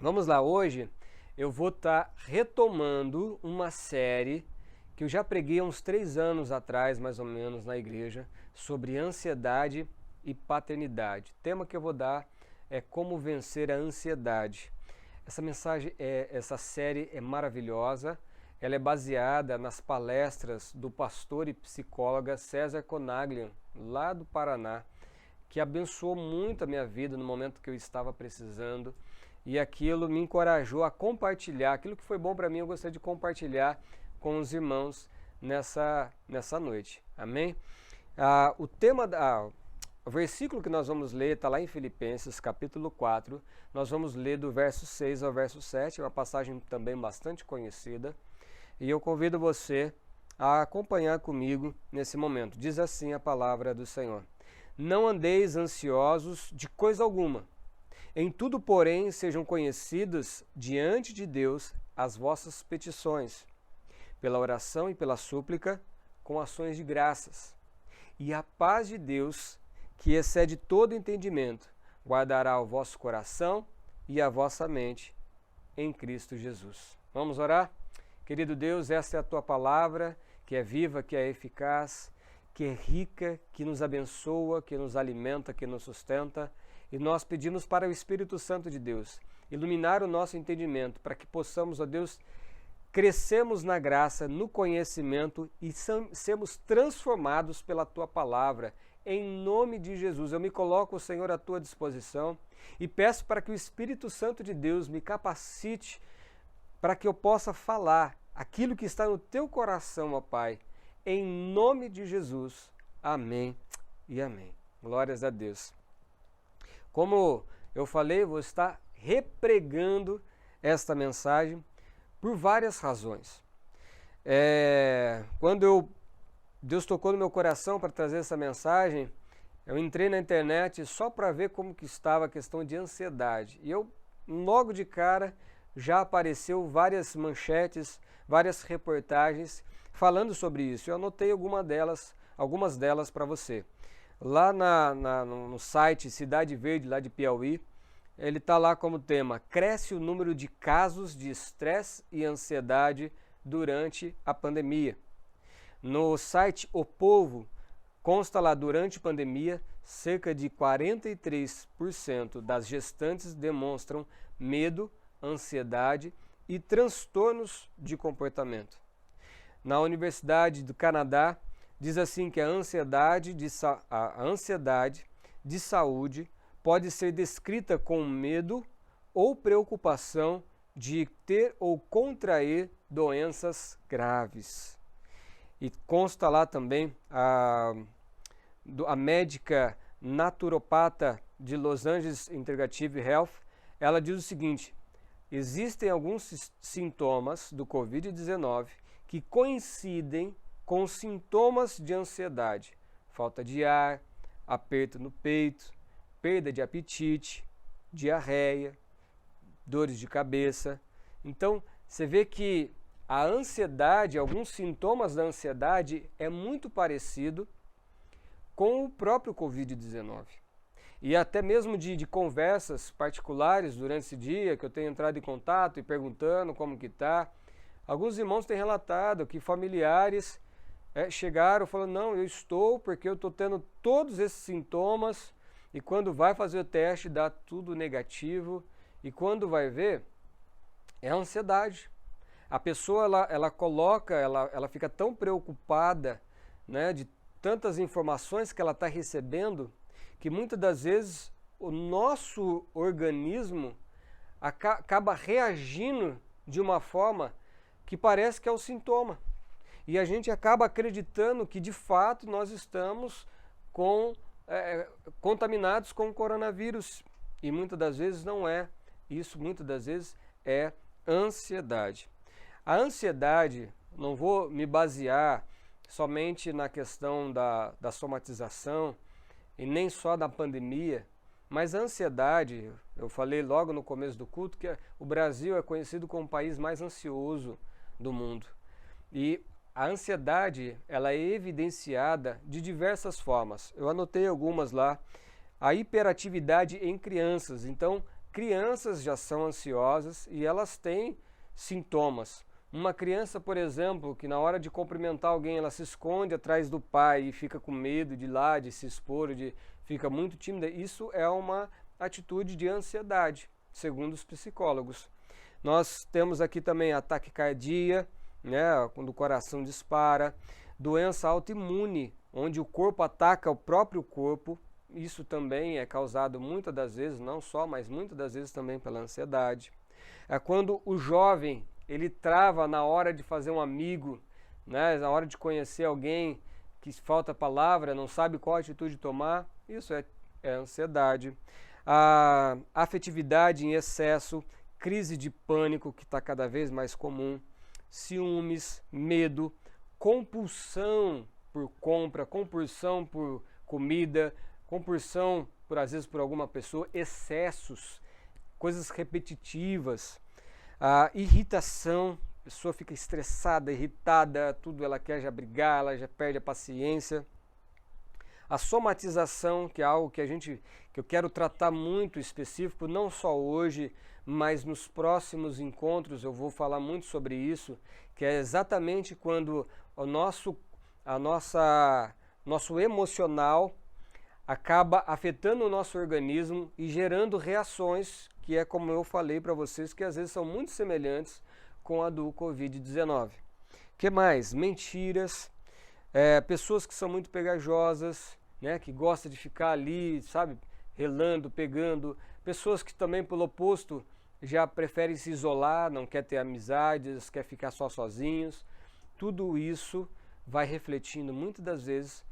Vamos lá, hoje eu vou estar retomando uma série que eu já preguei há uns 3 anos atrás, mais ou menos, na igreja, sobre ansiedade e paternidade. O tema que eu vou dar é como vencer a ansiedade. Essa série é maravilhosa, ela é baseada nas palestras do pastor e psicóloga César Conaglian, lá do Paraná, que abençoou muito a minha vida no momento que eu estava precisando, e aquilo me encorajou a compartilhar. Aquilo que foi bom para mim, eu gostaria de compartilhar com os irmãos nessa noite. Amém? O versículo que nós vamos ler está lá em Filipenses, capítulo 4. Nós vamos ler do verso 6 ao verso 7, é uma passagem também bastante conhecida. E eu convido você a acompanhar comigo nesse momento. Diz assim a palavra do Senhor: Não andeis ansiosos de coisa alguma. Em tudo, porém, sejam conhecidas diante de Deus as vossas petições, pela oração e pela súplica, com ações de graças. E a paz de Deus, que excede todo entendimento, guardará o vosso coração e a vossa mente em Cristo Jesus. Vamos orar? Querido Deus, essa é a Tua palavra, que é viva, que é eficaz, que é rica, que nos abençoa, que nos alimenta, que nos sustenta. E nós pedimos para o Espírito Santo de Deus iluminar o nosso entendimento, para que possamos, ó Deus, crescermos na graça, no conhecimento e sermos transformados pela Tua palavra. Em nome de Jesus, eu me coloco, Senhor, à Tua disposição e peço para que o Espírito Santo de Deus me capacite para que eu possa falar aquilo que está no Teu coração, ó Pai. Em nome de Jesus. Amém e amém. Glórias a Deus. Como eu falei, eu vou estar repregando esta mensagem por várias razões. Quando Deus tocou no meu coração para trazer essa mensagem, eu entrei na internet só para ver como que estava a questão de ansiedade. E logo de cara, já apareceu várias manchetes, várias reportagens falando sobre isso. Eu anotei algumas delas para você. Lá no site Cidade Verde, lá de Piauí, ele está lá como tema: cresce o número de casos de estresse e ansiedade durante a pandemia. No site O Povo, consta lá: durante a pandemia, cerca de 43% das gestantes demonstram medo, ansiedade e transtornos de comportamento. Na Universidade do Canadá, diz assim que a ansiedade de saúde pode ser descrita com medo ou preocupação de ter ou contrair doenças graves. E consta lá também a médica naturopata de Los Angeles Integrative Health, ela diz o seguinte: existem alguns sintomas do Covid-19 que coincidem com sintomas de ansiedade: falta de ar, aperto no peito, perda de apetite, diarreia, dores de cabeça. Então, você vê que a ansiedade, alguns sintomas da ansiedade é muito parecido com o próprio Covid-19. E até mesmo de conversas particulares durante esse dia, que eu tenho entrado em contato e perguntando como que está, alguns irmãos têm relatado que familiares chegaram falando: não, eu estou porque eu estou tendo todos esses sintomas, e quando vai fazer o teste dá tudo negativo, e quando vai ver, é ansiedade. A pessoa ela fica tão preocupada, né, de tantas informações que ela está recebendo, que muitas das vezes o nosso organismo acaba reagindo de uma forma que parece que é o sintoma. E a gente acaba acreditando que de fato nós estamos contaminados com o coronavírus. E muitas das vezes não é. Isso muitas das vezes é ansiedade. A ansiedade, não vou me basear somente na questão da somatização e nem só da pandemia, mas a ansiedade, eu falei logo no começo do culto que o Brasil é conhecido como o país mais ansioso do mundo. E a ansiedade, ela é evidenciada de diversas formas. Eu anotei algumas lá. A hiperatividade em crianças. Então, crianças já são ansiosas e elas têm sintomas. Uma criança, por exemplo, que na hora de cumprimentar alguém, ela se esconde atrás do pai e fica com medo de ir lá, de se expor, fica muito tímida, isso é uma atitude de ansiedade, segundo os psicólogos. Nós temos aqui também a taquicardia, né, quando o coração dispara, doença autoimune, onde o corpo ataca o próprio corpo, isso também é causado muitas das vezes, não só, mas muitas das vezes também pela ansiedade. É quando o jovem ele trava na hora de fazer um amigo, né, na hora de conhecer alguém que falta palavra, não sabe qual atitude tomar, isso é ansiedade. A afetividade em excesso, crise de pânico, que está cada vez mais comum, ciúmes, medo, compulsão por compra, compulsão por comida, compulsão por às vezes por alguma pessoa, excessos, coisas repetitivas, a irritação, a pessoa fica estressada, irritada, tudo ela quer já brigar, ela já perde a paciência. A somatização, que é algo que eu quero tratar muito específico, não só hoje, mas nos próximos encontros eu vou falar muito sobre isso, que é exatamente quando o nosso emocional acaba afetando o nosso organismo e gerando reações, que é como eu falei para vocês, que às vezes são muito semelhantes com a do Covid-19. Que mais? Mentiras, pessoas que são muito pegajosas, né, que gostam de ficar ali, sabe, relando, pegando, pessoas que também, pelo oposto, já preferem se isolar, não quer ter amizades, quer ficar só sozinhos. Tudo isso vai refletindo muitas das vezes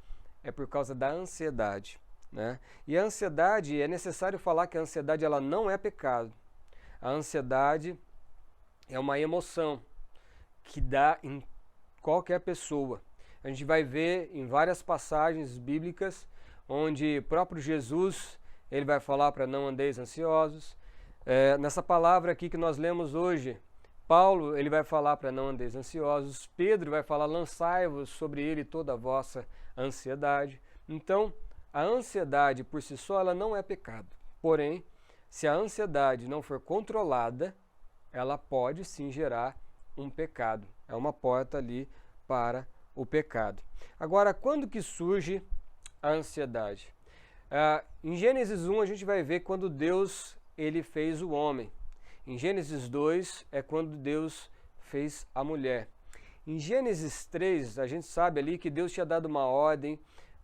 por causa da ansiedade, né? E a ansiedade, é necessário falar que a ansiedade ela não é pecado. A ansiedade é uma emoção que dá em qualquer pessoa. A gente vai ver em várias passagens bíblicas onde o próprio Jesus ele vai falar para não andeis ansiosos. Nessa palavra aqui que nós lemos hoje, Paulo ele vai falar para não andeis ansiosos. Pedro vai falar lançai-vos sobre ele toda a vossa ansiedade. Então, a ansiedade por si só ela não é pecado. Porém, se a ansiedade não for controlada, ela pode sim gerar um pecado. É uma porta ali para o pecado. Agora, quando que surge a ansiedade? Em Gênesis 1 a gente vai ver quando Deus ele fez o homem. Em Gênesis 2 é quando Deus fez a mulher. Em Gênesis 3 a gente sabe ali que Deus tinha dado uma ordem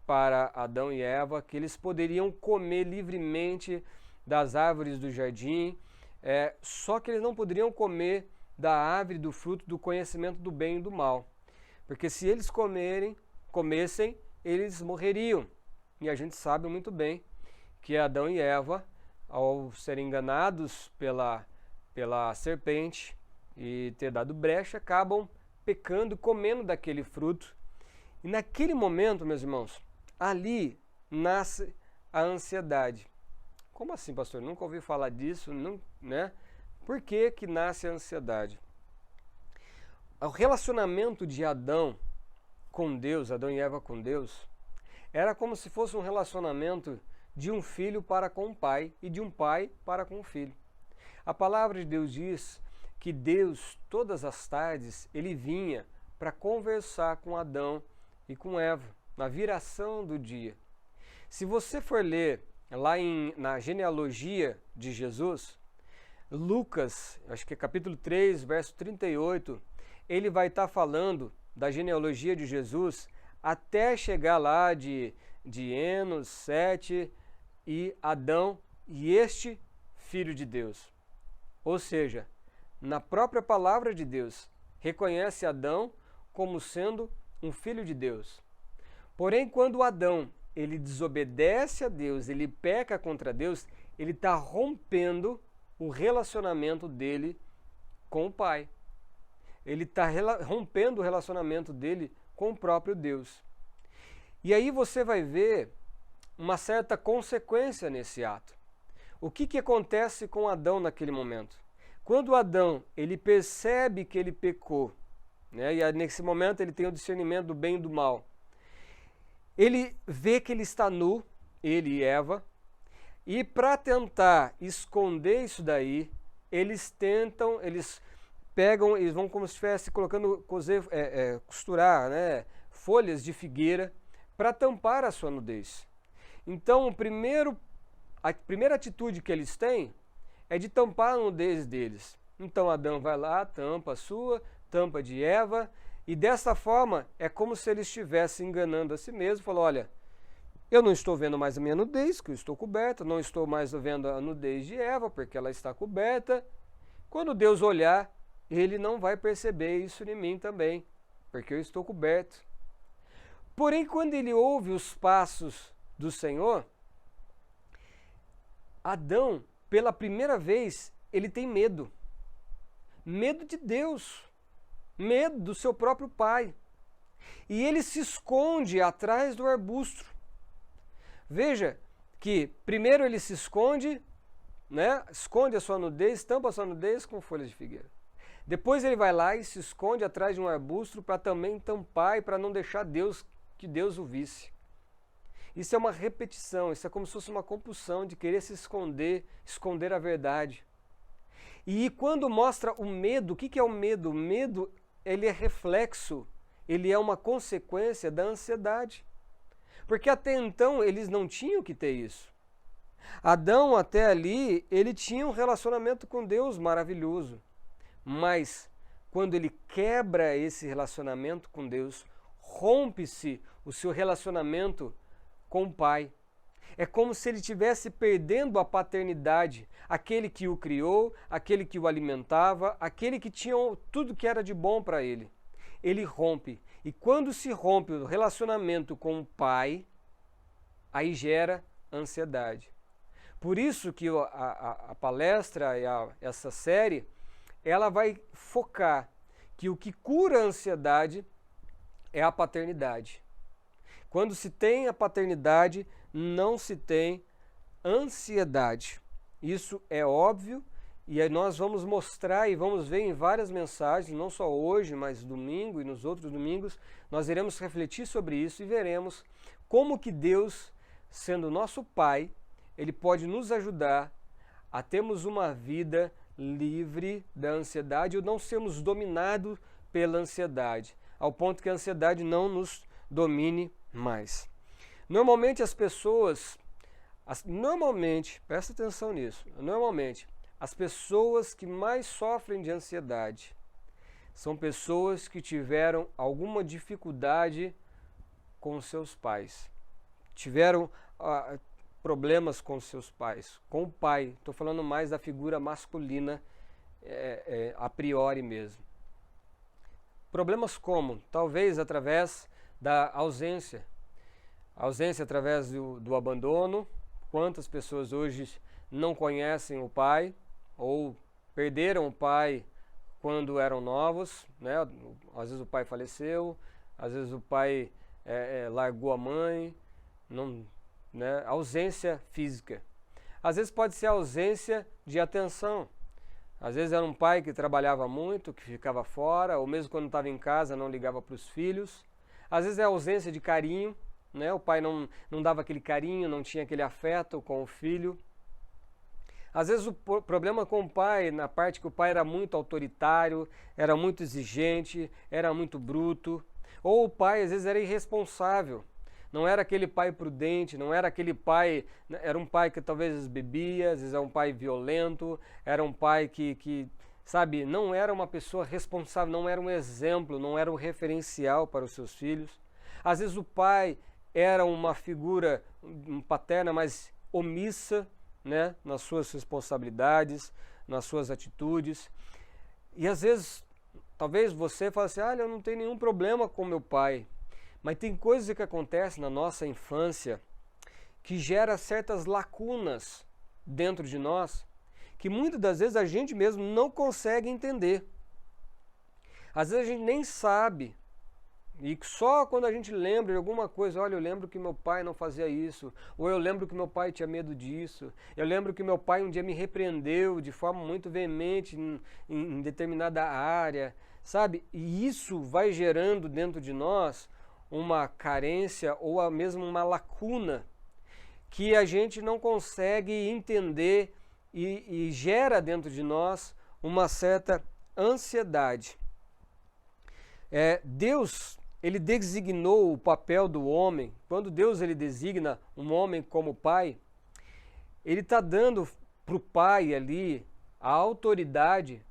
para Adão e Eva que eles poderiam comer livremente das árvores do jardim, só que eles não poderiam comer da árvore do fruto do conhecimento do bem e do mal. Porque se eles comessem, eles morreriam. E a gente sabe muito bem que Adão e Eva, ao serem enganados pela serpente e ter dado brecha, acabam pecando, comendo daquele fruto. E naquele momento, meus irmãos, ali nasce a ansiedade. Como assim, pastor? Nunca ouvi falar disso, não, né? Por que que nasce a ansiedade? O relacionamento de Adão com Deus, Adão e Eva com Deus, era como se fosse um relacionamento de um filho para com o pai e de um pai para com o filho. A palavra de Deus diz que Deus, todas as tardes, ele vinha para conversar com Adão e com Eva, na viração do dia. Se você for ler lá na genealogia de Jesus, Lucas, acho que é capítulo 3, verso 38, ele vai estar falando da genealogia de Jesus até chegar lá de Enos, Sete e Adão e este filho de Deus. Ou seja, na própria palavra de Deus, reconhece Adão como sendo um filho de Deus. Porém, quando Adão ele desobedece a Deus, ele peca contra Deus, ele está rompendo o relacionamento dele com o Pai. Ele está rompendo o relacionamento dele com o próprio Deus. E aí você vai ver uma certa consequência nesse ato. O que acontece com Adão naquele momento? Quando Adão ele percebe que ele pecou, né, e nesse momento ele tem o discernimento do bem e do mal, ele vê que ele está nu, ele e Eva, E para tentar esconder isso daí, eles pegam, eles vão como se estivesse colocando, costurar, né, folhas de figueira para tampar a sua nudez. Então, a primeira atitude que eles têm é de tampar a nudez deles. Então Adão vai lá, tampa a sua, tampa de Eva, e dessa forma é como se ele estivesse enganando a si mesmo, falou, olha, eu não estou vendo mais a minha nudez, que eu estou coberta, não estou mais vendo a nudez de Eva, porque ela está coberta. Quando Deus olhar, ele não vai perceber isso em mim também, porque eu estou coberto. Porém, quando ele ouve os passos do Senhor, Adão, pela primeira vez, ele tem medo. Medo de Deus, medo do seu próprio pai. E ele se esconde atrás do arbusto. Veja que primeiro ele se esconde, né? Esconde a sua nudez, tampa a sua nudez com folhas de figueira. Depois ele vai lá e se esconde atrás de um arbusto para também tampar e para não deixar que Deus o visse. Isso é uma repetição, isso é como se fosse uma compulsão de querer se esconder a verdade. E quando mostra o medo, o que é o medo? O medo, ele é reflexo, ele é uma consequência da ansiedade. Porque até então eles não tinham que ter isso. Adão até ali, ele tinha um relacionamento com Deus maravilhoso. Mas quando ele quebra esse relacionamento com Deus, rompe-se o seu relacionamento com o Pai. É como se ele estivesse perdendo a paternidade, aquele que o criou, aquele que o alimentava, aquele que tinha tudo que era de bom para ele. Ele rompe. E quando se rompe o relacionamento com o pai, aí gera ansiedade. Por isso que a palestra e essa série, ela vai focar que o que cura a ansiedade é a paternidade. Quando se tem a paternidade, não se tem ansiedade. Isso é óbvio. E aí nós vamos mostrar e vamos ver em várias mensagens, não só hoje, mas domingo e nos outros domingos, nós iremos refletir sobre isso e veremos como que Deus, sendo nosso Pai, Ele pode nos ajudar a termos uma vida livre da ansiedade ou não sermos dominados pela ansiedade, ao ponto que a ansiedade não nos domine mais. Normalmente as pessoas, presta atenção nisso, as pessoas que mais sofrem de ansiedade são pessoas que tiveram alguma dificuldade com seus pais. Tiveram problemas com seus pais, com o pai. Estou falando mais da figura masculina a priori mesmo. Problemas como? Talvez através da ausência. Ausência através do abandono. Quantas pessoas hoje não conhecem o pai? Ou perderam o pai quando eram novos, né? Às vezes o pai faleceu, às vezes o pai largou a mãe, né? Ausência física. Às vezes pode ser ausência de atenção. Às vezes era um pai que trabalhava muito, que ficava fora, ou mesmo quando estava em casa não ligava para os filhos. Às vezes é ausência de carinho, né? O pai não dava aquele carinho, não tinha aquele afeto com o filho. Às vezes o problema com o pai, na parte que o pai era muito autoritário, era muito exigente, era muito bruto. Ou o pai às vezes era irresponsável, não era aquele pai prudente, não era aquele pai, era um pai que talvez bebia, às vezes era um pai violento, era um pai que sabe, não era uma pessoa responsável, não era um exemplo, não era um referencial para os seus filhos. Às vezes o pai era uma figura paterna, mas omissa, né, nas suas responsabilidades, nas suas atitudes. E às vezes, talvez você fale assim, eu não tenho nenhum problema com meu pai. Mas tem coisas que acontecem na nossa infância que gera certas lacunas dentro de nós, que muitas das vezes a gente mesmo não consegue entender. Às vezes a gente nem sabe. E só quando a gente lembra de alguma coisa, olha, eu lembro que meu pai não fazia isso, ou eu lembro que meu pai tinha medo disso, eu lembro que meu pai um dia me repreendeu de forma muito veemente em determinada área, sabe? E isso vai gerando dentro de nós uma carência ou mesmo uma lacuna que a gente não consegue entender e gera dentro de nós uma certa ansiedade. Deus, ele designou o papel do homem. Quando Deus ele designa um homem como pai, ele está dando para o pai ali a autoridade,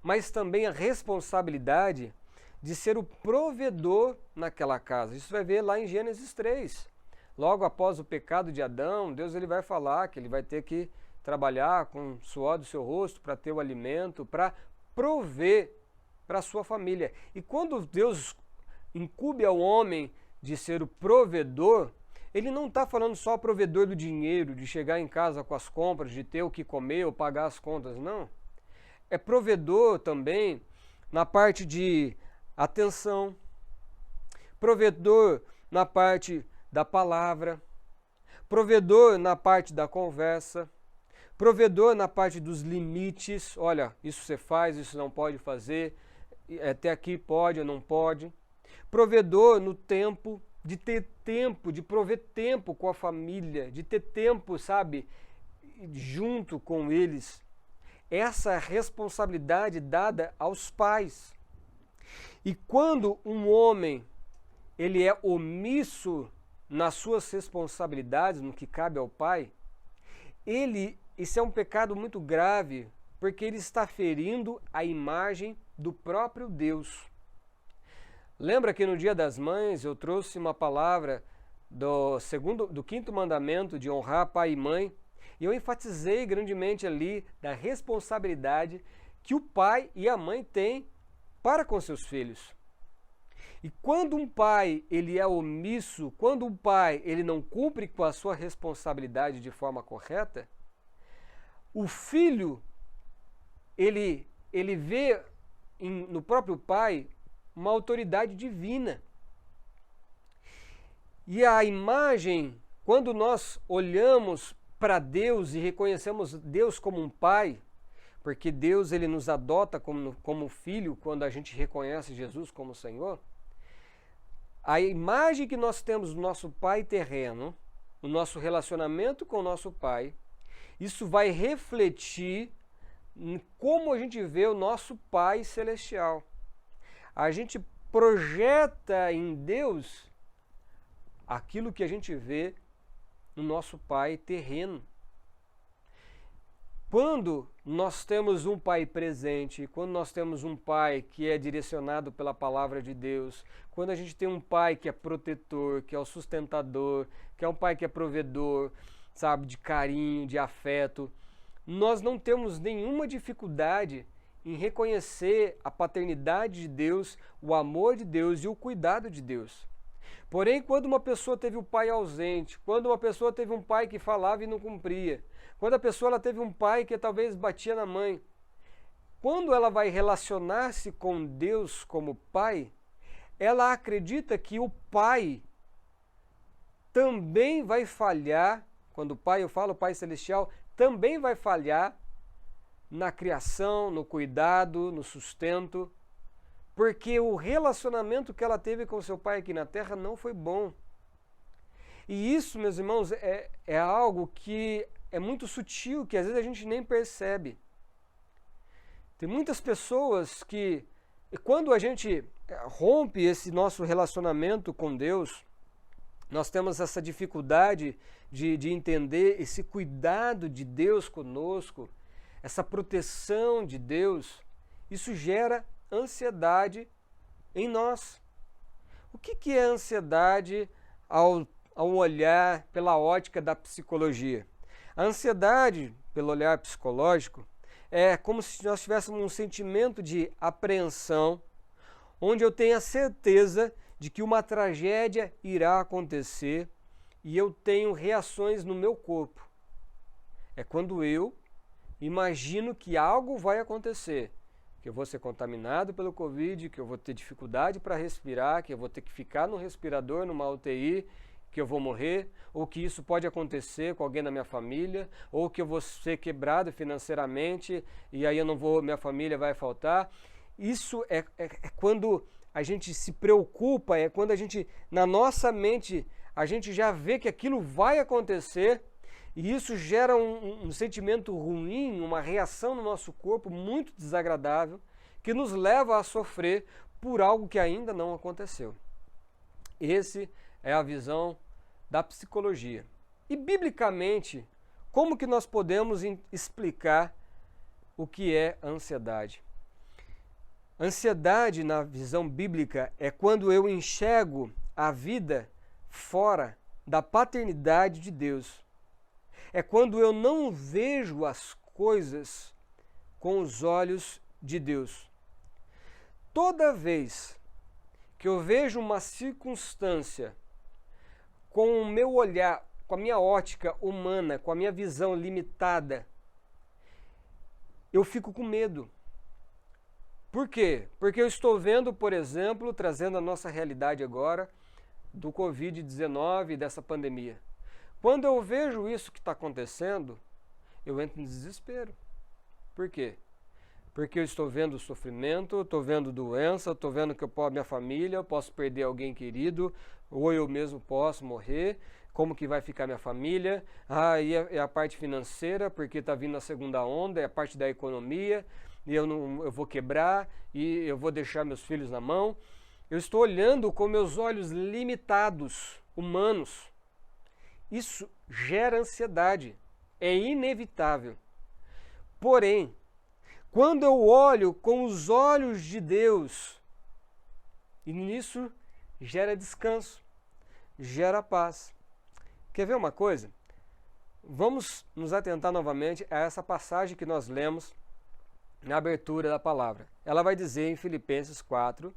mas também a responsabilidade de ser o provedor naquela casa. Isso vai ver lá em Gênesis 3. Logo após o pecado de Adão, Deus ele vai falar que ele vai ter que trabalhar com o suor do seu rosto para ter o alimento, para prover para a sua família. E quando Deus incube ao homem de ser o provedor, ele não está falando só provedor do dinheiro, de chegar em casa com as compras, de ter o que comer ou pagar as contas, não. É provedor também na parte de atenção, provedor na parte da palavra, provedor na parte da conversa, provedor na parte dos limites. Olha, isso você faz, isso não pode fazer, até aqui pode ou não pode. Provedor no tempo, de ter tempo, de prover tempo com a família, de ter tempo, sabe, junto com eles. Essa responsabilidade dada aos pais. E quando um homem ele é omisso nas suas responsabilidades, no que cabe ao pai, isso é um pecado muito grave, porque ele está ferindo a imagem do próprio Deus. Lembra que no Dia das Mães eu trouxe uma palavra do 5º mandamento de honrar pai e mãe, e eu enfatizei grandemente ali da responsabilidade que o pai e a mãe têm para com seus filhos. E quando um pai ele é omisso, quando um pai ele não cumpre com a sua responsabilidade de forma correta, o filho ele vê no próprio pai uma autoridade divina. E a imagem, quando nós olhamos para Deus e reconhecemos Deus como um pai, porque Deus ele nos adota como filho quando a gente reconhece Jesus como Senhor, a imagem que nós temos do nosso pai terreno, o nosso relacionamento com o nosso pai, isso vai refletir em como a gente vê o nosso pai celestial. A gente projeta em Deus aquilo que a gente vê no nosso pai terreno. Quando nós temos um pai presente, quando nós temos um pai que é direcionado pela palavra de Deus, quando a gente tem um pai que é protetor, que é o sustentador, que é um pai que é provedor, sabe, de carinho, de afeto, nós não temos nenhuma dificuldade em reconhecer a paternidade de Deus, o amor de Deus e o cuidado de Deus. Porém, quando uma pessoa teve um pai ausente, quando uma pessoa teve um pai que falava e não cumpria, quando a pessoa ela teve um pai que talvez batia na mãe, quando ela vai relacionar-se com Deus como pai, ela acredita que o pai também vai falhar, quando o pai, eu falo o pai celestial, também vai falhar na criação, no cuidado, no sustento, porque o relacionamento que ela teve com seu pai aqui na terra não foi bom. E isso, meus irmãos, é algo que é muito sutil, que às vezes a gente nem percebe. Tem muitas pessoas que, quando a gente rompe esse nosso relacionamento com Deus, nós temos essa dificuldade de entender esse cuidado de Deus conosco, essa proteção de Deus. Isso gera ansiedade em nós. O que é ansiedade ao olhar pela ótica da psicologia? A ansiedade, pelo olhar psicológico, é como se nós tivéssemos um sentimento de apreensão, onde eu tenho a certeza de que uma tragédia irá acontecer e eu tenho reações no meu corpo. É quando eu imagino que algo vai acontecer, que eu vou ser contaminado pelo Covid, que eu vou ter dificuldade para respirar, que eu vou ter que ficar no respirador, numa UTI, que eu vou morrer, ou que isso pode acontecer com alguém da minha família, ou que eu vou ser quebrado financeiramente e aí eu não vou, minha família vai faltar. Isso é quando a gente se preocupa, é quando a gente, na nossa mente, a gente já vê que aquilo vai acontecer e isso gera um sentimento ruim, uma reação no nosso corpo muito desagradável, que nos leva a sofrer por algo que ainda não aconteceu. Esse é a visão da psicologia. E biblicamente, como que nós podemos explicar o que é ansiedade? Ansiedade, na visão bíblica, é quando eu enxergo a vida fora da paternidade de Deus. É quando eu não vejo as coisas com os olhos de Deus. Toda vez que eu vejo uma circunstância com o meu olhar, com a minha ótica humana, com a minha visão limitada, eu fico com medo. Por quê? Porque eu estou vendo, por exemplo, trazendo a nossa realidade agora, do Covid-19, dessa pandemia. Quando eu vejo isso que está acontecendo, eu entro em desespero. Por quê? Porque eu estou vendo sofrimento, estou vendo doença, estou vendo que minha família, eu posso perder alguém querido, ou eu mesmo posso morrer. Como que vai ficar minha família? E é a parte financeira, porque está vindo a segunda onda, é a parte da economia, e eu vou quebrar, e eu vou deixar meus filhos na mão. Eu estou olhando com meus olhos limitados, humanos. Isso gera ansiedade, é inevitável. Porém, quando eu olho com os olhos de Deus, e nisso gera descanso, gera paz. Quer ver uma coisa? Vamos nos atentar novamente a essa passagem que nós lemos na abertura da palavra. Ela vai dizer em Filipenses 4,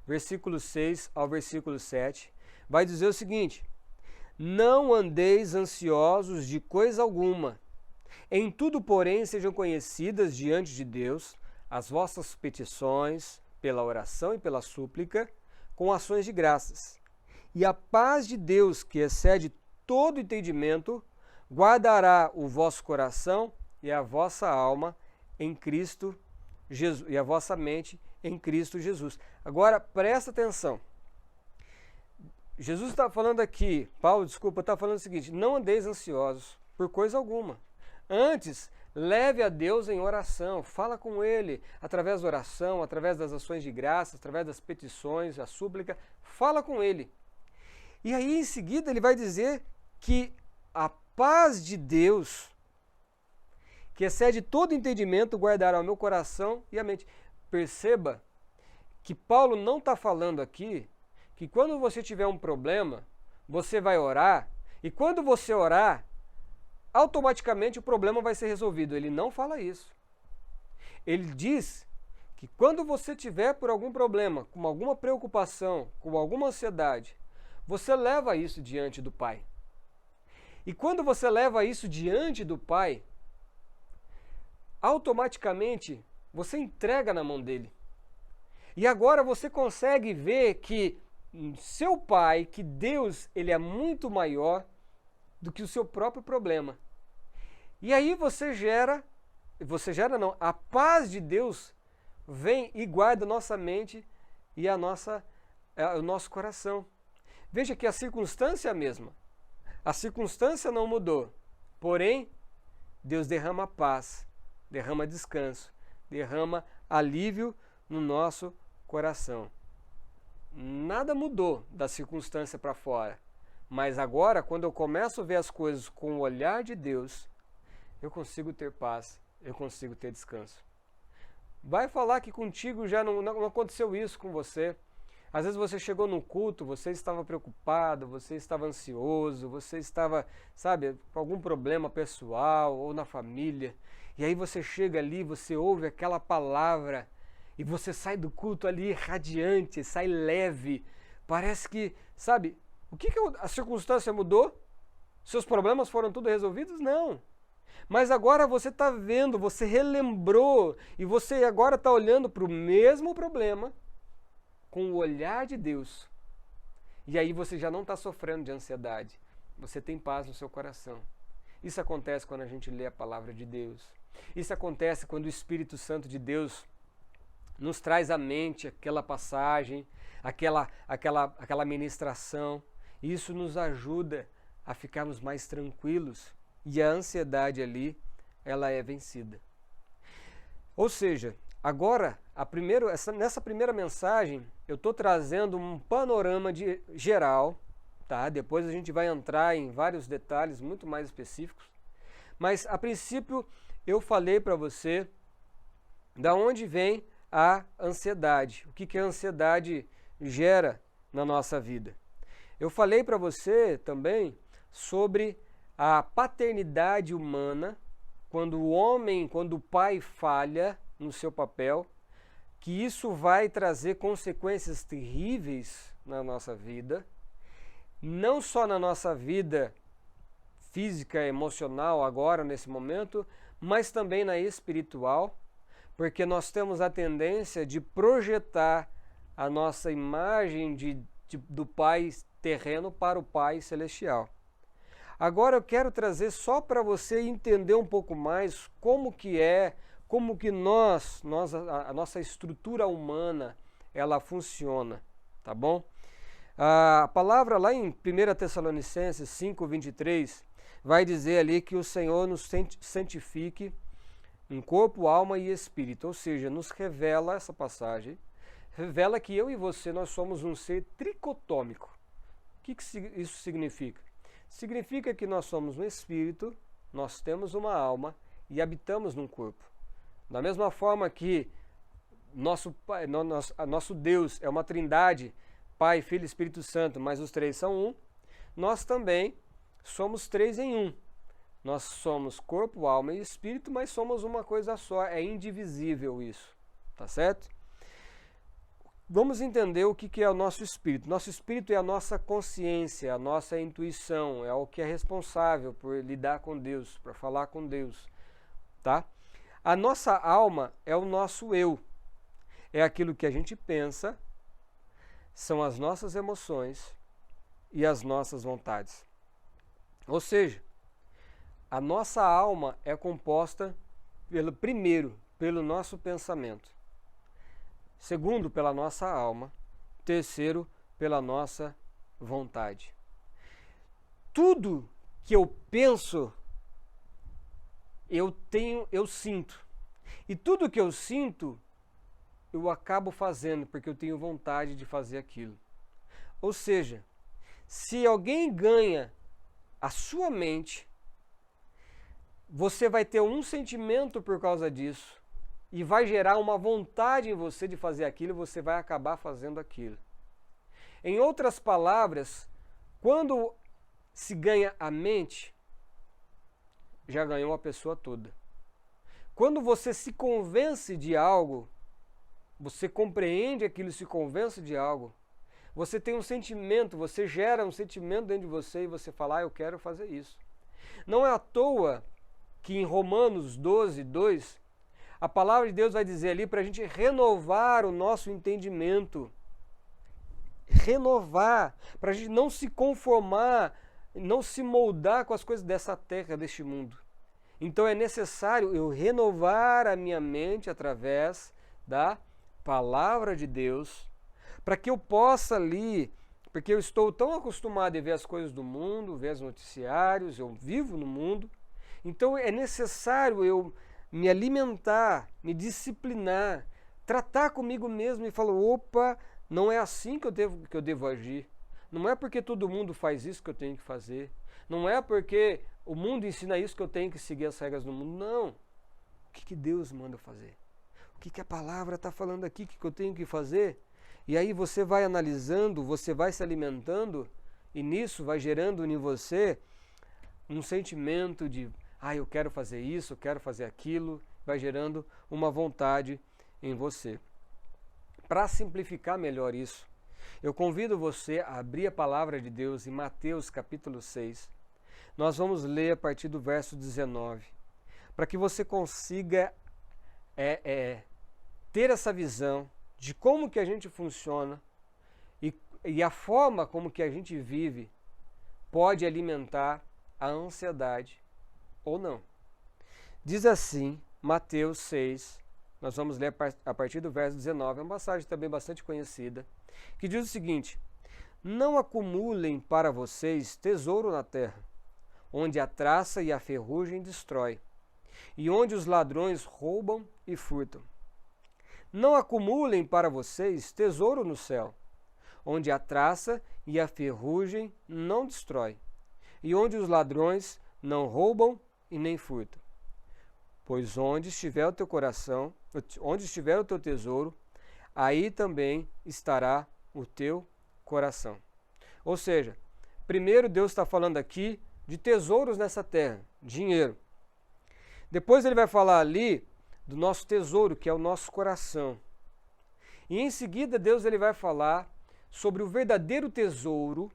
versículo 6 ao versículo 7, vai dizer o seguinte: não andeis ansiosos de coisa alguma. Em tudo, porém, sejam conhecidas diante de Deus as vossas petições, pela oração e pela súplica, com ações de graças. E a paz de Deus, que excede todo entendimento, guardará o vosso coração e a vossa alma em Cristo Jesus, e a vossa mente em Cristo Jesus. Agora, presta atenção. Jesus está falando aqui, Paulo, está falando o seguinte: não andeis ansiosos por coisa alguma. Antes, leve a Deus em oração, fala com Ele através da oração, através das ações de graça, através das petições, a súplica, fala com Ele. E aí, em seguida, ele vai dizer que a paz de Deus, que excede todo entendimento, guardará o meu coração e a mente. Perceba que Paulo não está falando aqui que quando você tiver um problema, você vai orar, e quando você orar, automaticamente o problema vai ser resolvido. Ele não fala isso. Ele diz que quando você tiver por algum problema, com alguma preocupação, com alguma ansiedade, você leva isso diante do Pai. E quando você leva isso diante do Pai, automaticamente você entrega na mão dele. E agora você consegue ver que seu Pai, que Deus, ele é muito maior do que o seu próprio problema. E aí a paz de Deus vem e guarda a nossa mente e o nosso coração. Veja que a circunstância é a mesma. A circunstância não mudou. Porém, Deus derrama paz, derrama descanso, derrama alívio no nosso coração. Nada mudou da circunstância para fora. Mas agora, quando eu começo a ver as coisas com o olhar de Deus, eu consigo ter paz, eu consigo ter descanso. Vai falar que contigo já não aconteceu isso com você. Às vezes você chegou no culto, você estava preocupado, você estava ansioso, você estava, com algum problema pessoal ou na família. E aí você chega ali, você ouve aquela palavra e você sai do culto ali radiante, sai leve. Parece que, a circunstância mudou? Seus problemas foram tudo resolvidos? Não. Mas agora você está vendo, você relembrou e você agora está olhando para o mesmo problema com o olhar de Deus. E aí você já não está sofrendo de ansiedade. Você tem paz no seu coração. Isso acontece quando a gente lê a palavra de Deus. Isso acontece quando o Espírito Santo de Deus nos traz à mente aquela passagem, aquela ministração. Isso nos ajuda a ficarmos mais tranquilos e a ansiedade ali, ela é vencida. Ou seja, agora, nessa primeira mensagem, eu estou trazendo um panorama geral, tá? Depois a gente vai entrar em vários detalhes muito mais específicos, mas a princípio eu falei para você da onde vem a ansiedade, o que a ansiedade gera na nossa vida. Eu falei para você também sobre a paternidade humana, quando o pai falha no seu papel, que isso vai trazer consequências terríveis na nossa vida, não só na nossa vida física, emocional agora, nesse momento, mas também na espiritual, porque nós temos a tendência de projetar a nossa imagem do Pai terreno para o Pai celestial. Agora eu quero trazer só para você entender um pouco mais como que a nossa estrutura humana, ela funciona, tá bom? A palavra lá em 1 Tessalonicenses 5:23 vai dizer ali que o Senhor nos santifique em corpo, alma e espírito, ou seja, nos revela, essa passagem, revela que eu e você, nós somos um ser tricotômico. O que isso significa? Significa que nós somos um espírito, nós temos uma alma e habitamos num corpo. Da mesma forma que nosso Deus é uma trindade, Pai, Filho e Espírito Santo, mas os três são um, nós também somos três em um. Nós somos corpo, alma e espírito, mas somos uma coisa só, é indivisível isso, tá certo? Vamos entender o que é o nosso espírito. Nosso espírito é a nossa consciência, a nossa intuição, é o que é responsável por lidar com Deus, para falar com Deus, tá? A nossa alma é o nosso eu, é aquilo que a gente pensa, são as nossas emoções e as nossas vontades. Ou seja, a nossa alma é composta pelo nosso pensamento. Segundo, pela nossa alma. Terceiro, pela nossa vontade. Tudo que eu penso, eu sinto. E tudo que eu sinto, eu acabo fazendo, porque eu tenho vontade de fazer aquilo. Ou seja, se alguém ganha a sua mente, você vai ter um sentimento por causa disso e vai gerar uma vontade em você de fazer aquilo, você vai acabar fazendo aquilo. Em outras palavras, quando se ganha a mente, já ganhou a pessoa toda. Quando você se convence de algo, você compreende aquilo, se convence de algo, você tem um sentimento, você gera um sentimento dentro de você e você fala, eu quero fazer isso. Não é à toa que em Romanos 12:2, a palavra de Deus vai dizer ali para a gente renovar o nosso entendimento. Renovar, para a gente não se conformar, não se moldar com as coisas dessa terra, deste mundo. Então é necessário eu renovar a minha mente através da palavra de Deus, para que eu possa ali, porque eu estou tão acostumado a ver as coisas do mundo, ver os noticiários, eu vivo no mundo, então é necessário eu me alimentar, me disciplinar, tratar comigo mesmo e falar, opa, não é assim que eu devo agir. Não é porque todo mundo faz isso que eu tenho que fazer. Não é porque o mundo ensina isso que eu tenho que seguir as regras do mundo. Não. O que Deus manda eu fazer? O que a palavra está falando aqui que eu tenho que fazer? E aí você vai analisando, você vai se alimentando e nisso vai gerando em você um sentimento de eu quero fazer isso, eu quero fazer aquilo, vai gerando uma vontade em você. Para simplificar melhor isso, eu convido você a abrir a palavra de Deus em Mateus capítulo 6. Nós vamos ler a partir do verso 19, para que você consiga ter essa visão de como que a gente funciona e a forma como que a gente vive pode alimentar a ansiedade ou não. Diz assim, Mateus 6, nós vamos ler a partir do verso 19, é uma passagem também bastante conhecida, que diz o seguinte, Não acumulem para vocês tesouro na terra, onde a traça e a ferrugem destrói, e onde os ladrões roubam e furtam. Não acumulem para vocês tesouro no céu, onde a traça e a ferrugem não destrói, e onde os ladrões não roubam e nem furtam. Pois onde estiver o teu coração, onde estiver o teu tesouro, aí também estará o teu coração. Ou seja, primeiro Deus está falando aqui de tesouros nessa terra, dinheiro. Depois ele vai falar ali do nosso tesouro, que é o nosso coração. E em seguida Deus ele vai falar sobre o verdadeiro tesouro,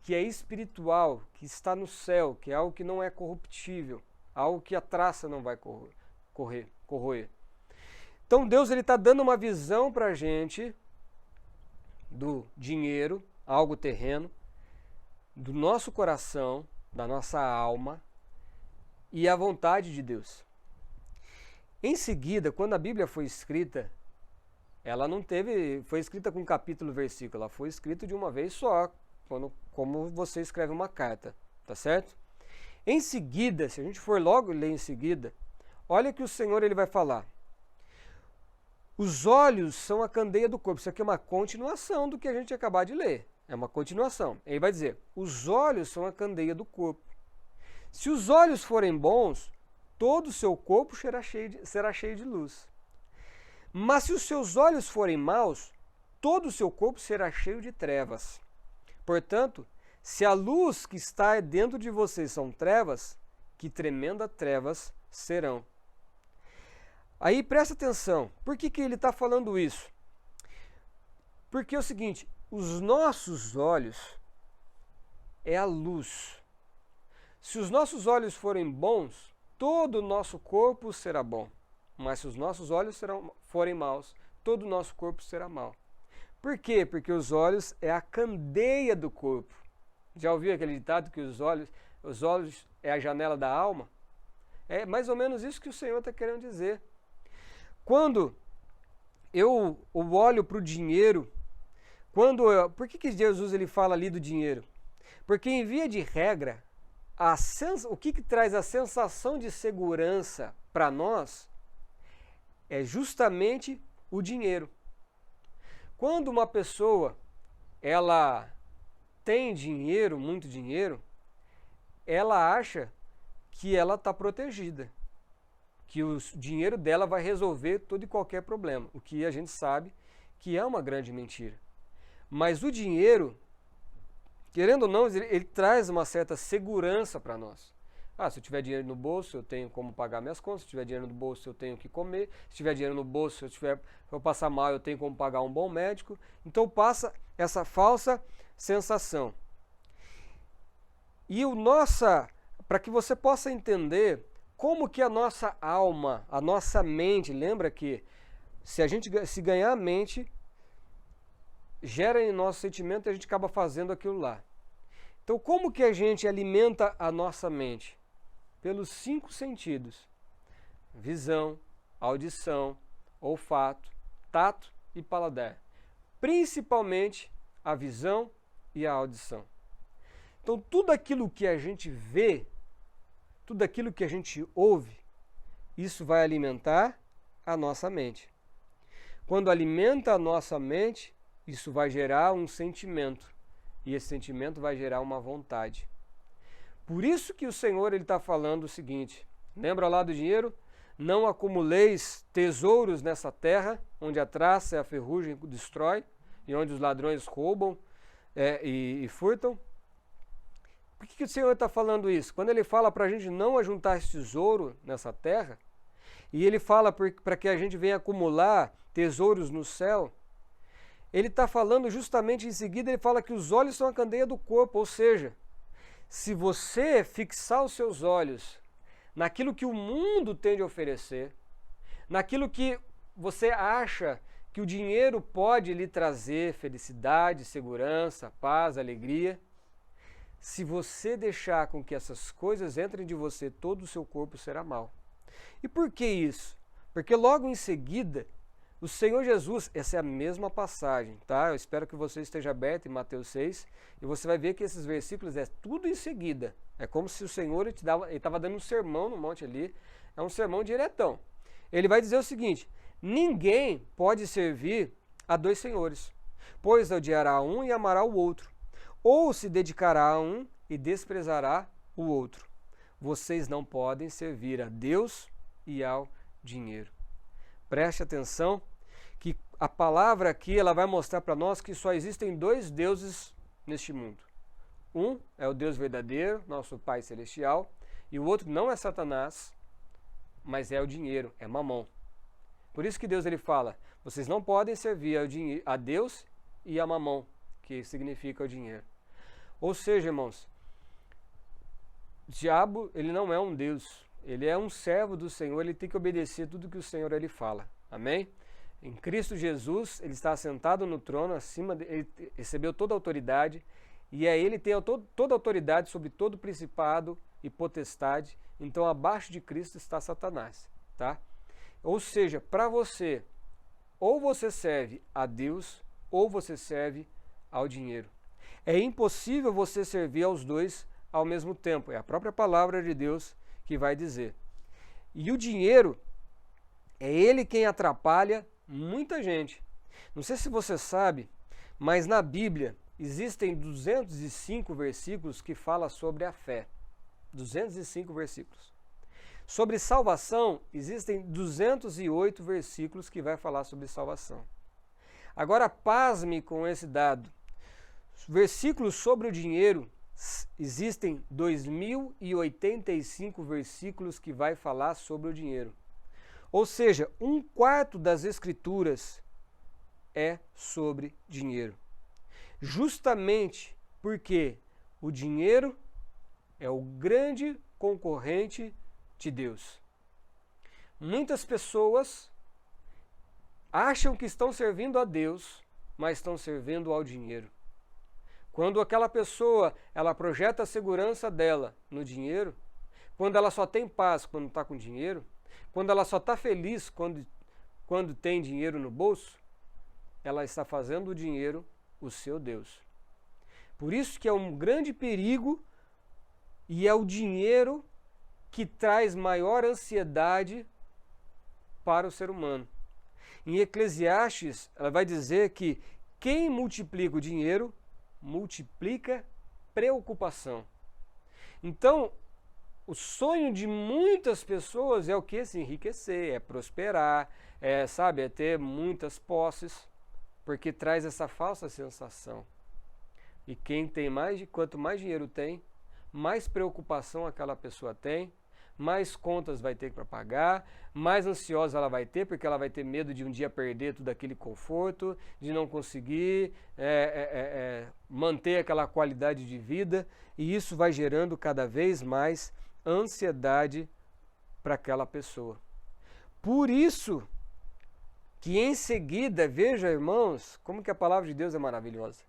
que é espiritual, que está no céu, que é algo que não é corruptível, algo que a traça não vai corroer. Então Deus ele está dando uma visão para a gente do dinheiro, algo terreno, do nosso coração, da nossa alma e a vontade de Deus. Em seguida, quando a Bíblia foi escrita, ela não foi escrita com capítulo e versículo, ela foi escrita de uma vez só, como você escreve uma carta, tá certo? Em seguida, se a gente for logo ler em seguida, olha que o Senhor ele vai falar. Os olhos são a candeia do corpo. Isso aqui é uma continuação do que a gente acabou de ler. É uma continuação. Ele vai dizer, os olhos são a candeia do corpo. Se os olhos forem bons, todo o seu corpo será cheio de luz. Mas se os seus olhos forem maus, todo o seu corpo será cheio de trevas. Portanto, se a luz que está dentro de vocês são trevas, que tremendas trevas serão. Aí presta atenção, por que ele está falando isso? Porque é o seguinte, os nossos olhos é a luz. Se os nossos olhos forem bons, todo o nosso corpo será bom. Mas se os nossos olhos forem maus, todo o nosso corpo será mau. Por quê? Porque os olhos é a candeia do corpo. Já ouviu aquele ditado que os olhos é a janela da alma? É mais ou menos isso que o Senhor está querendo dizer. Quando eu olho para o dinheiro, por que Jesus ele fala ali do dinheiro? Porque em via de regra, o que traz a sensação de segurança para nós é justamente o dinheiro. Quando uma pessoa ela tem dinheiro, muito dinheiro, ela acha que ela está protegida, que o dinheiro dela vai resolver todo e qualquer problema, o que a gente sabe que é uma grande mentira. Mas o dinheiro, querendo ou não, ele traz uma certa segurança para nós. Se eu tiver dinheiro no bolso, eu tenho como pagar minhas contas. Se tiver dinheiro no bolso, eu tenho o que comer. Se tiver dinheiro no bolso, se eu passar mal, eu tenho como pagar um bom médico. Então passa essa falsa sensação. E para que você possa entender como que a nossa alma, a nossa mente, lembra que se ganhar a mente, gera em nosso sentimento e a gente acaba fazendo aquilo lá. Então como que a gente alimenta a nossa mente? Pelos 5 sentidos: visão, audição, olfato, tato e paladar. Principalmente a visão e a audição. Então tudo aquilo que a gente vê, tudo aquilo que a gente ouve, isso vai alimentar a nossa mente. Quando alimenta a nossa mente, isso vai gerar um sentimento. E esse sentimento vai gerar uma vontade. Por isso que o Senhor está falando o seguinte, lembra lá do dinheiro? Não acumuleis tesouros nessa terra, onde a traça e a ferrugem destrói, e onde os ladrões roubam e furtam. Por que o Senhor está falando isso? Quando ele fala para a gente não ajuntar esse tesouro nessa terra, e ele fala para que a gente venha acumular tesouros no céu, ele está falando justamente em seguida, ele fala que os olhos são a candeia do corpo, ou seja, se você fixar os seus olhos naquilo que o mundo tem de oferecer, naquilo que você acha que o dinheiro pode lhe trazer felicidade, segurança, paz, alegria, se você deixar com que essas coisas entrem de você, todo o seu corpo será mal. E por que isso? Porque logo em seguida, O Senhor Jesus, essa é a mesma passagem, tá? Eu espero que você esteja aberto em Mateus 6, e você vai ver que esses versículos é tudo em seguida. É como se o Senhor ele estava dando um sermão no monte ali, é um sermão diretão. Ele vai dizer o seguinte: ninguém pode servir a dois senhores, pois odiará um e amará o outro, ou se dedicará a um e desprezará o outro. Vocês não podem servir a Deus e ao dinheiro. Preste atenção que a palavra aqui ela vai mostrar para nós que só existem dois deuses neste mundo. Um é o Deus verdadeiro, nosso Pai Celestial, e o outro não é Satanás, mas é o dinheiro, é Mamon. Por isso que Deus ele fala, vocês não podem servir a Deus e a Mamon, que significa o dinheiro. Ou seja, irmãos, o diabo ele não é um Deus, ele é um servo do Senhor, ele tem que obedecer tudo que o Senhor ele fala. Amém? Em Cristo Jesus, ele está sentado no trono, ele recebeu toda a autoridade, e ele tem toda a autoridade sobre todo principado e potestade. Então, abaixo de Cristo está Satanás, tá? Ou seja, para você, ou você serve a Deus, ou você serve ao dinheiro. É impossível você servir aos dois ao mesmo tempo. É a própria palavra de Deus que vai dizer. E o dinheiro, é ele quem atrapalha muita gente. Não sei se você sabe, mas na Bíblia existem 205 versículos que falam sobre a fé. 205 versículos. Sobre salvação, existem 208 versículos que vai falar sobre salvação. Agora, pasme com esse dado. Versículos sobre o dinheiro, existem 2085 versículos que vai falar sobre o dinheiro. Ou seja, 1/4 das escrituras é sobre dinheiro. Justamente porque o dinheiro é o grande concorrente de Deus. Muitas pessoas acham que estão servindo a Deus, mas estão servindo ao dinheiro. Quando aquela pessoa, ela projeta a segurança dela no dinheiro, quando ela só tem paz quando está com dinheiro, quando ela só está feliz quando tem dinheiro no bolso, ela está fazendo o dinheiro o seu Deus. Por isso que é um grande perigo e é o dinheiro que traz maior ansiedade para o ser humano. Em Eclesiastes, ela vai dizer que quem multiplica o dinheiro, multiplica preocupação. Então, o sonho de muitas pessoas é o que? Se enriquecer, é prosperar, é ter muitas posses, porque traz essa falsa sensação. E quem tem quanto mais dinheiro tem, mais preocupação aquela pessoa tem, mais contas vai ter para pagar, mais ansiosa ela vai ter, porque ela vai ter medo de um dia perder todo aquele conforto, de não conseguir manter aquela qualidade de vida, e isso vai gerando cada vez mais ansiedade para aquela pessoa. Por isso que em seguida, veja irmãos, como que a palavra de Deus é maravilhosa.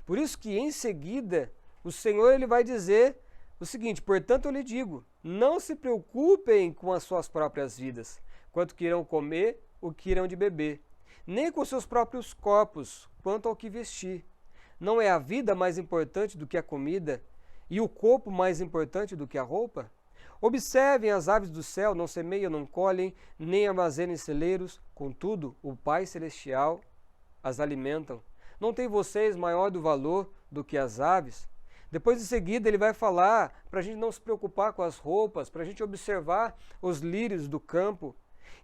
Por isso que em seguida o Senhor ele vai dizer o seguinte: portanto eu lhe digo, não se preocupem com as suas próprias vidas, quanto que irão comer, o que irão de beber, nem com seus próprios corpos, quanto ao que vestir. Não é a vida mais importante do que a comida, e o corpo mais importante do que a roupa? Observem as aves do céu, não semeiam, não colhem, nem armazenam em celeiros, contudo, o Pai Celestial as alimentam. Não tem vocês maior do valor do que as aves? Depois, em seguida, ele vai falar para a gente não se preocupar com as roupas, para a gente observar os lírios do campo.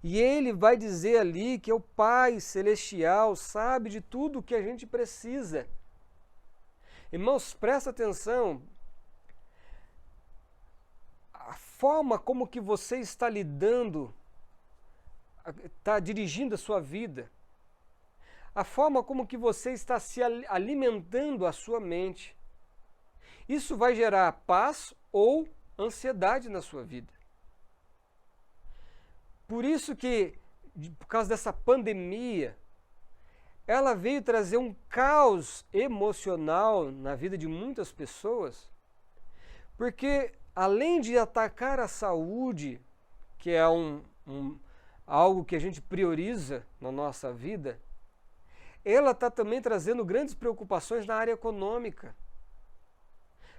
E ele vai dizer ali que o Pai Celestial sabe de tudo o que a gente precisa. Irmãos, presta atenção. A forma como que você está lidando, está dirigindo a sua vida, a forma como que você está se alimentando a sua mente, isso vai gerar paz ou ansiedade na sua vida. Por isso que, por causa dessa pandemia, ela veio trazer um caos emocional na vida de muitas pessoas, porque além de atacar a saúde, que é algo que a gente prioriza na nossa vida, ela está também trazendo grandes preocupações na área econômica.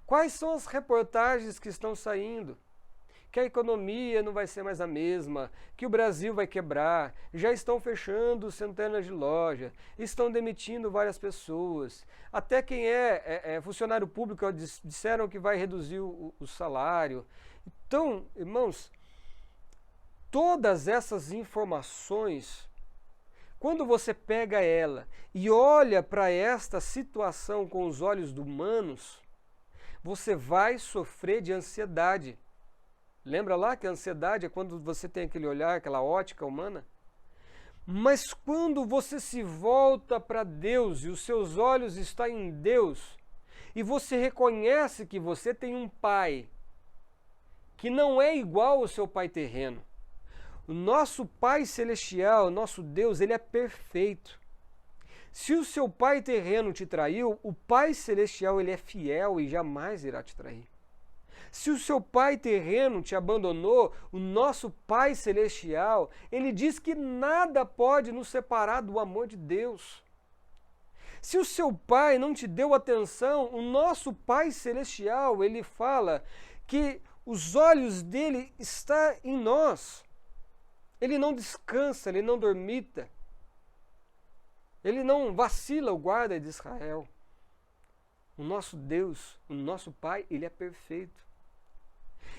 Quais são as reportagens que estão saindo? Que a economia não vai ser mais a mesma, que o Brasil vai quebrar, já estão fechando centenas de lojas, estão demitindo várias pessoas, até quem é funcionário público disseram que vai reduzir o salário. Então, irmãos, todas essas informações, quando você pega ela e olha para esta situação com os olhos humanos, você vai sofrer de ansiedade. Lembra lá que a ansiedade é quando você tem aquele olhar, aquela ótica humana? Mas quando você se volta para Deus e os seus olhos estão em Deus, e você reconhece que você tem um pai que não é igual ao seu pai terreno. O nosso Pai Celestial, o nosso Deus, ele é perfeito. Se o seu pai terreno te traiu, o Pai Celestial ele é fiel e jamais irá te trair. Se o seu pai terreno te abandonou, o nosso Pai Celestial, ele diz que nada pode nos separar do amor de Deus. Se o seu pai não te deu atenção, o nosso Pai Celestial, ele fala que os olhos dele estão em nós. Ele não descansa, ele não dormita. Ele não vacila, o guarda de Israel. O nosso Deus, o nosso Pai, ele é perfeito.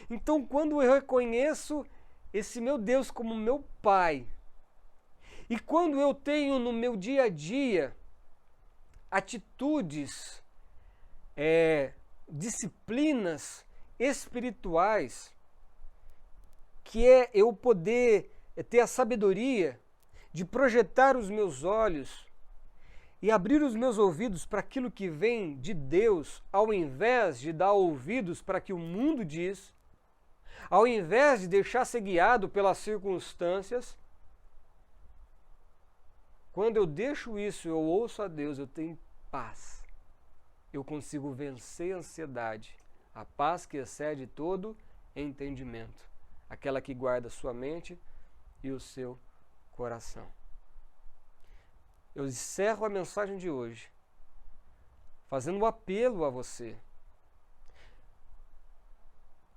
Então, quando eu reconheço esse meu Deus como meu Pai, e quando eu tenho no meu dia a dia atitudes, disciplinas espirituais, que é eu poder ter a sabedoria de projetar os meus olhos e abrir os meus ouvidos para aquilo que vem de Deus, ao invés de dar ouvidos para o que o mundo diz, ao invés de deixar ser guiado pelas circunstâncias. Quando eu deixo isso, eu ouço a Deus, eu tenho paz. Eu consigo vencer a ansiedade, a paz que excede todo entendimento, aquela que guarda sua mente e o seu coração. Eu encerro a mensagem de hoje fazendo um apelo a você.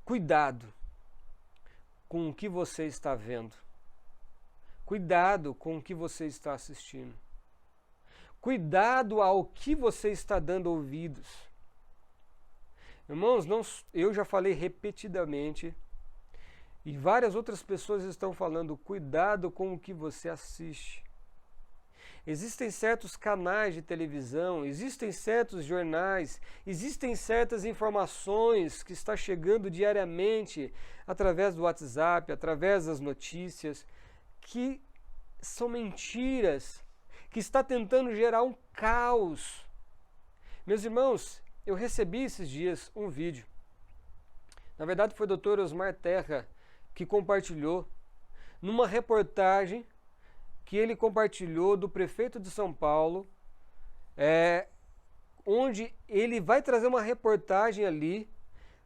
Cuidado com o que você está vendo. Cuidado com o que você está assistindo. Cuidado ao que você está dando ouvidos. Irmãos, eu já falei repetidamente, e várias outras pessoas estão falando, cuidado com o que você assiste. Existem certos canais de televisão, existem certos jornais, existem certas informações que está chegando diariamente através do WhatsApp, através das notícias, que são mentiras, que está tentando gerar um caos. Meus irmãos, eu recebi esses dias um vídeo. Na verdade foi o Dr. Osmar Terra que compartilhou numa reportagem que ele compartilhou do prefeito de São Paulo, onde ele vai trazer uma reportagem ali,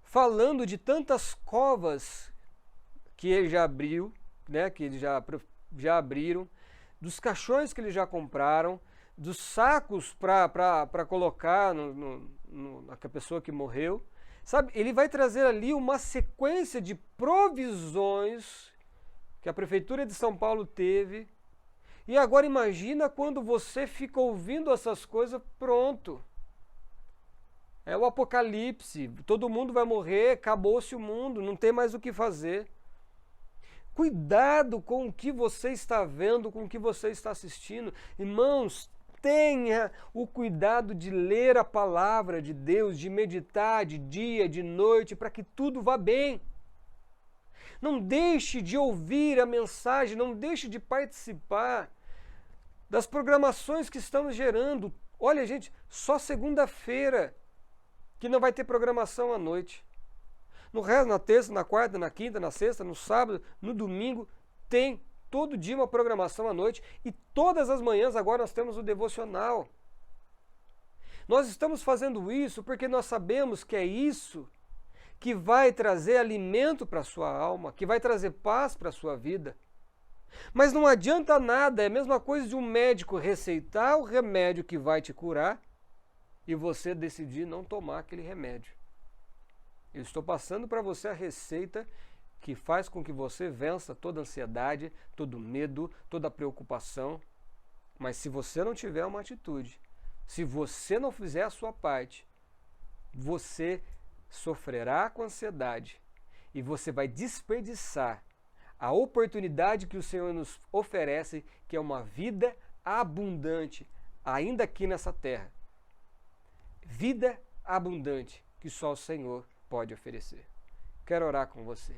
falando de tantas covas que ele já abriu, né, que eles já abriram, dos caixões que eles já compraram, dos sacos para colocar na pessoa que morreu. Sabe, ele vai trazer ali uma sequência de provisões que a Prefeitura de São Paulo teve. E agora imagina quando você fica ouvindo essas coisas, pronto. É o apocalipse, todo mundo vai morrer, acabou-se o mundo, não tem mais o que fazer. Cuidado com o que você está vendo, com o que você está assistindo. Irmãos, tenha o cuidado de ler a palavra de Deus, de meditar de dia, de noite, para que tudo vá bem. Não deixe de ouvir a mensagem, não deixe de participar das programações que estamos gerando. Olha, gente, só segunda-feira que não vai ter programação à noite. No resto, na terça, na quarta, na quinta, na sexta, no sábado, no domingo, tem todo dia uma programação à noite, e todas as manhãs agora nós temos o devocional. Nós estamos fazendo isso porque nós sabemos que é isso que vai trazer alimento para a sua alma, que vai trazer paz para a sua vida. Mas não adianta nada, é a mesma coisa de um médico receitar o remédio que vai te curar e você decidir não tomar aquele remédio. Eu estou passando para você a receita que faz com que você vença toda ansiedade, todo medo, toda preocupação. Mas se você não tiver uma atitude, se você não fizer a sua parte, você sofrerá com ansiedade e você vai desperdiçar a oportunidade que o Senhor nos oferece, que é uma vida abundante, ainda aqui nessa terra. Vida abundante que só o Senhor pode oferecer. Quero orar com você.